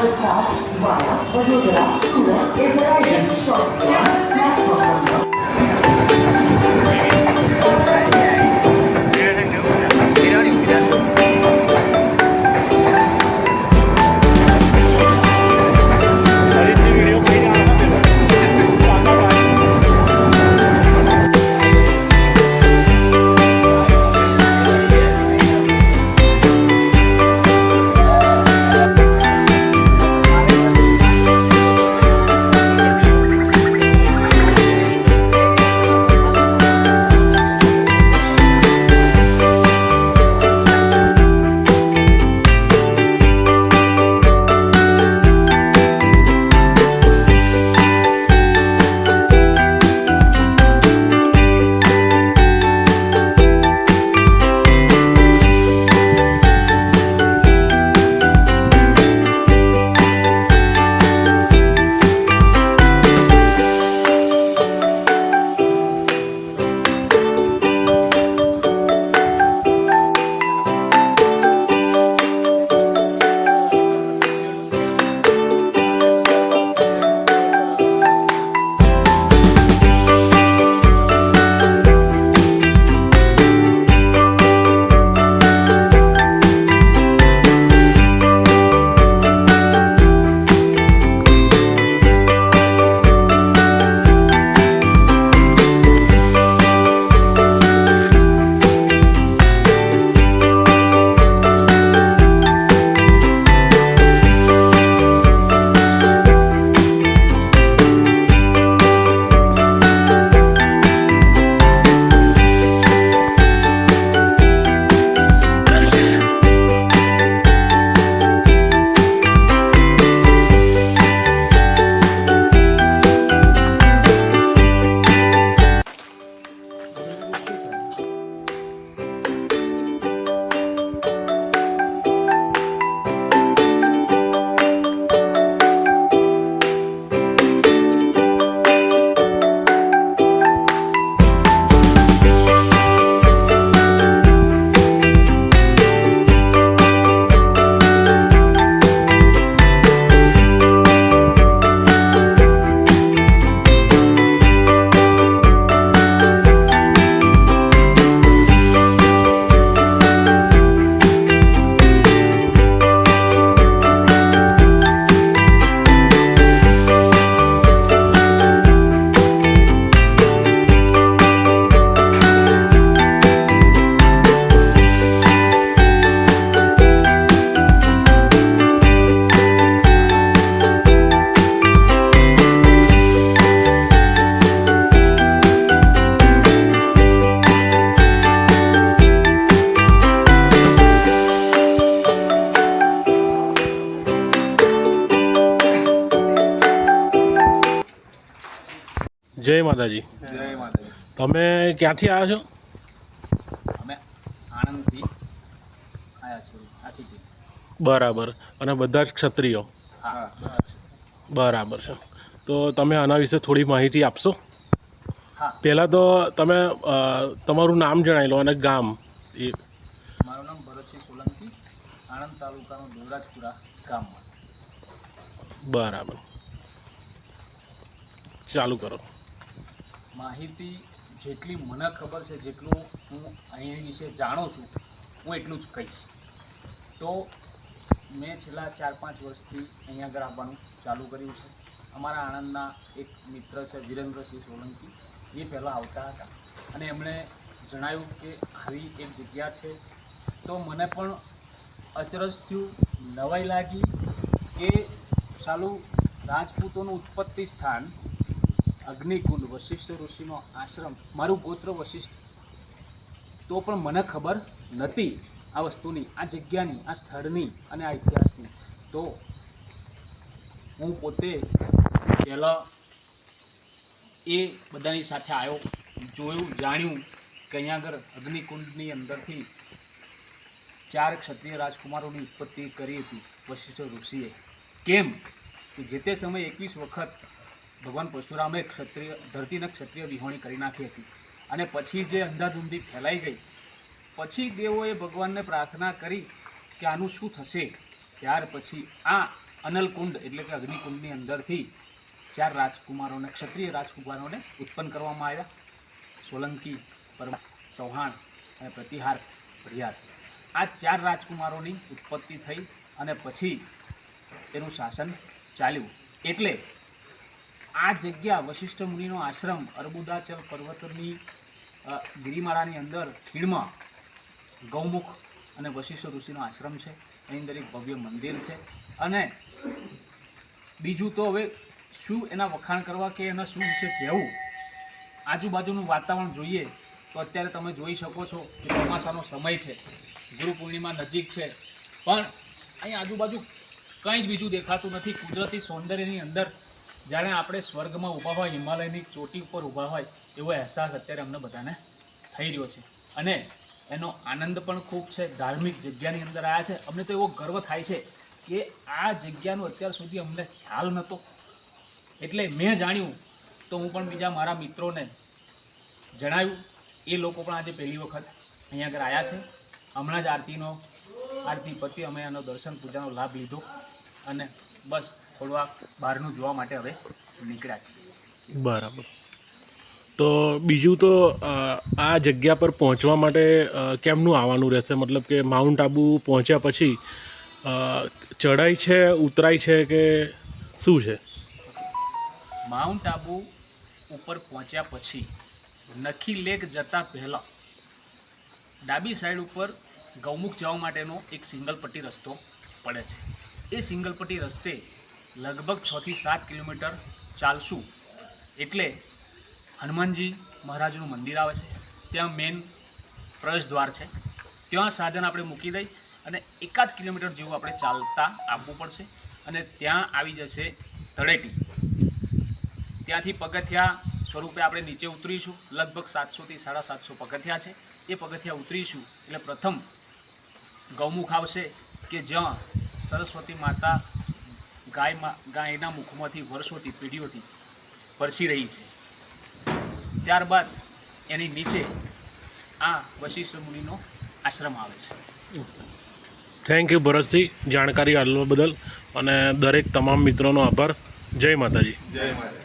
વલસાડ, વાળા, વડોદરા, સુરત એ variety shop platform number જય માતાજી. જય માતાજી. તમે ક્યાંથી આવ્યા છો? અમે આણંદથી આવ્યા છીએ આખી ટીમ. બરાબર. અને બધા જ ક્ષત્રિયો? હા. બરાબર છે. તો તમે આના વિશે થોડી માહિતી આપશો? હા. પહેલાં તો તમે તમારું નામ જણાવી લો અને ગામ. એ મારું નામ ભરતસિંહ સોલંકી, આણંદ તાલુકાનું દેવરાજપુરા ગામમાં. બરાબર, ચાલુ કરો. માહિતી જેટલી મને ખબર છે, જેટલું હું અહીં વિશે જાણું છું, હું એટલું જ કહીશ. તો મેં છેલ્લા 4-5 વર્ષથી અહીંયા આગળ આવવાનું ચાલુ કર્યું છે. અમારા આણંદના એક મિત્ર છે વિરેન્દ્રસિંહ સોલંકી, એ પહેલાં આવતા હતા અને એમણે જણાવ્યું કે આવી એક જગ્યા છે. તો મને પણ અચરજ થયું, નવાઈ લાગી કે સાલું રાજપૂતોનું ઉત્પત્તિ સ્થાન અગ્નિકુંડ, વશિષ્ઠ ઋષિનો આશ્રમ, મારું ગોત્ર વશિષ્ઠ, તો પણ મને ખબર નહોતી આ વસ્તુની, આ જગ્યાની, આ સ્થળની અને આ ઇતિહાસની. તો હું પોતે પહેલાં એ બધાની સાથે આવ્યો, જોયું, જાણ્યું કે અહીંયા આગળ અગ્નિકુંડની અંદરથી 4 ક્ષત્રિય રાજકુમારોની ઉત્પત્તિ કરી હતી વશિષ્ઠ ઋષિએ. કેમ કે જે તે સમયે 21 વખત ભગવાન પરશુરામે ધરતીને ક્ષત્રિય વિહોણી કરી નાખી હતી અને પછી જે અંધાધૂંધી ફેલાઈ ગઈ, પછી દેવોએ ભગવાનને પ્રાર્થના કરી કે આનું શું થશે. ત્યાર પછી આ અનલકુંડ એટલે કે અગ્નિકુંડની અંદરથી 4 રાજકુમારોને, ક્ષત્રિય રાજકુમારોને ઉત્પન્ન કરવામાં આવ્યા. સોલંકી, પરમાર, ચૌહાણ અને પ્રતિહાર ભરિયાર. આ 4 રાજકુમારોની ઉત્પત્તિ થઈ અને પછી તેનું શાસન ચાલ્યું. એટલે આ જગ્યા વશિષ્ઠ મુનિનો આશ્રમ અર્બુદાચલ પર્વતની ગિરિમાળાની અંદર ખીણમાં ગૌમુખ અને વશિષ્ઠ ઋષિનો આશ્રમ છે. એની અંદર એક ભવ્ય મંદિર છે. અને બીજું તો હવે શું એના વખાણ કરવા કે એના શું વિશે કહેવું. આજુબાજુનું વાતાવરણ જોઈએ તો અત્યારે તમે જોઈ શકો છો કે ચોમાસાનો સમય છે, ગુરુ પૂર્ણિમા નજીક છે, પણ અહીં આજુબાજુ કંઈ જ બીજું દેખાતું નથી. કુદરતી સૌંદર્યની અંદર જાણે આપણે સ્વર્ગમાં ઊભા હોય, હિમાલયની ચોટી ઉપર ઊભા હોય એવો અહેસાસ અત્યારે અમને બધાને થઈ રહ્યો છે. અને એનો આનંદ પણ ખૂબ છે. ધાર્મિક જગ્યાની અંદર આવ્યા છે. અમને તો એવો ગર્વ થાય છે કે આ જગ્યાનો અત્યાર સુધી અમને ખ્યાલ નહોતો. એટલે મેં જાણ્યું તો હું પણ બીજા મારા મિત્રોને જણાવ્યું. એ લોકો પણ આજે પહેલી વખત અહીંયા આગળ આવ્યા છે. હમણાં જ આરતી પતિ અમે એનો દર્શન પૂજાનો લાભ લીધો અને બસ થોડું બહારનું જોવા માટે હવે નીકળ્યા છીએ. બરાબર. તો બીજું તો આ જગ્યા પર પહોંચવા માટે કેમનું આવવાનું રહેશે? મતલબ કે માઉન્ટ આબુ પહોંચ્યા પછી ચઢાઈ છે, ઉતરાઈ છે કે શું છે? માઉન્ટ આબુ ઉપર પહોંચ્યા પછી નખી લેક જતાં પહેલાં ડાબી સાઈડ ઉપર ગૌમુખ જવા માટેનો એક સિંગલ પટ્ટી રસ્તો પડે છે. એ સિંગલ પટ્ટી રસ્તે લગભગ 6 થી 7 કિલોમીટર ચાલશું એટલે હનુમાનજી મહારાજનું મંદિર આવે છે. ત્યાં મેન પ્રવેશ દ્વાર છે. ત્યાં સાધન આપણે મૂકી દઈ અને 1 કિલોમીટર જેવું આપણે ચાલતા આવવું પડશે અને ત્યાં આવી જશે તળેટી. ત્યાંથી પગથિયા સ્વરૂપે આપણે નીચે ઉતરીશું. લગભગ 700 થી 750 પગથિયા છે. એ પગથિયા ઉતરીશું એટલે પ્રથમ ગૌમુખ આવશે કે જ્યાં સરસ્વતી માતા ગાયના મુખમાંથી વર્ષોથી પેઢીઓથી વરસી રહી છે. ત્યારબાદ એની નીચે આ વશિષ્ઠ મુનિનો આશ્રમ આવે છે. થેન્ક યુ ભરતસિંહ, જાણકારી આપવા બદલ અને દરેક તમામ મિત્રોનો આભાર. જય માતાજી. જય માતા.